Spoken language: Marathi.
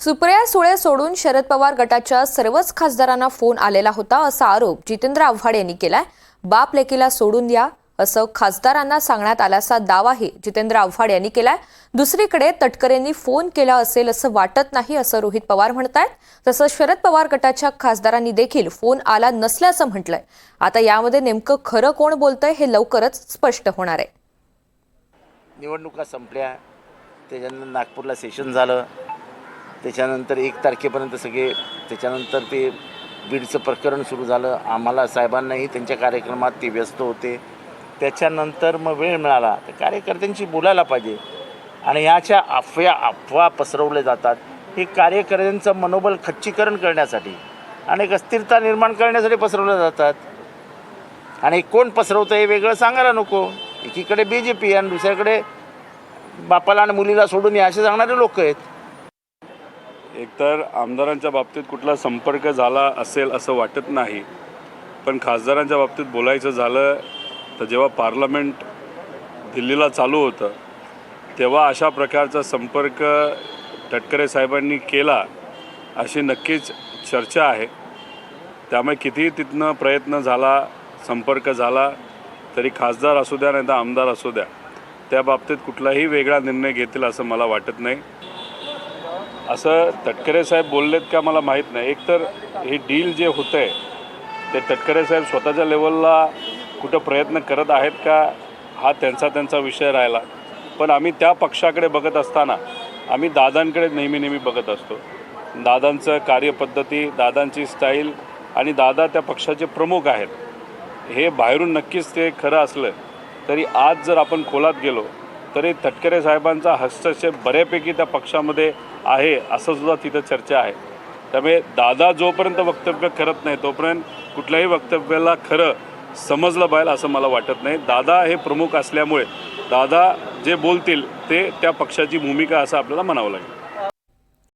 सुप्रिया सुळे सोडून शरद पवार गटाच्या सर्वच खासदारांना फोन आलेला होता असा आरोप जितेंद्र आव्हाड यांनी केलाय। बाप लेकीला सोडून द्या असं खासदारांना सांगण्यात आल्याचा दावाही जितेंद्र आव्हाड यांनी केलाय। दुसरीकडे तटकरेंनी फोन केला असेल असं वाटत नाही असं रोहित पवार म्हणतायत। तसंच शरद पवार गटाच्या खासदारांनी देखील फोन आला नसल्याचं म्हटलंय। आता यामध्ये नेमकं खरं कोण बोलतंय हे लवकरच स्पष्ट होणार आहे। निवडणुका संपल्या, त्याच्यानंतर नागपूरला सेशन झालं, त्याच्यानंतर 1 तारखेपर्यंत सगळे, त्याच्यानंतर ते बीडचं प्रकरण सुरू झालं। आम्हाला साहेबांनाही त्यांच्या कार्यक्रमात ते व्यस्त होते। त्याच्यानंतर मग वेळ मिळाला तर कार्यकर्त्यांशी बोलायला पाहिजे आणि ह्याच्या अफवा पसरवले जातात। हे कार्यकर्त्यांचं मनोबल खच्चीकरण करण्यासाठी आणि एक अस्थिरता निर्माण करण्यासाठी पसरवले जातात। आणि कोण पसरवतं हे वेगळं सांगायला नको। एकीकडे BJP आणि दुसरीकडे बापाला आणि मुलीला सोडून या असे सांगणारे लोक आहेत। एकतर आमदारांच्या बाबतीत कुठला संपर्क झाला असेल असं वाटत नाही, पण खासदारांच्या बाबतीत बोलायचं झालं तर जेव्हा पार्लमेंट दिल्लीला चालू होतं तेव्हा अशा प्रकारचा संपर्क तटकरे साहेबांनी केला अशी नक्कीच चर्चा आहे। त्यामुळे कितीही तिथनं प्रयत्न झाला, संपर्क झाला तरी खासदार असू द्या नाही तर आमदार असू द्या, त्या बाबतीत कुठलाही वेगळा निर्णय घेतील असं मला वाटत नाही। असं तटकरे साहेब बोललेत का मला माहीत नाही। एकतर हे डील जे होतं आहे ते तटकरे साहेब स्वतःच्या लेवलला कुठं प्रयत्न करत आहेत का हा त्यांचा विषय राहिला, पण आम्ही त्या पक्षाकडे बघत असताना आम्ही दादांकडे नेहमी बघत असतो। दादांचं कार्यपद्धती, दादांची स्टाईल आणि दादा त्या पक्षाचे प्रमुख आहेत हे बाहेरून नक्कीच ते खरं असलं तरी आज जर आपण खोलात गेलो तरी तटकरे साहेबांचा हस्तक्षेप बऱ्यापैकी त्या पक्षामध्ये आहे असं सुद्धा तिथं चर्चा आहे। त्यामुळे दादा जोपर्यंत वक्तव्य करत नाही तोपर्यंत कुठल्याही वक्तव्याला खरं समजलं पाहिजे असं मला वाटत नाही। दादा हे प्रमुख असल्यामुळे दादा जे बोलतील ते त्या पक्षाची भूमिका असं आपल्याला म्हणावं लागेल।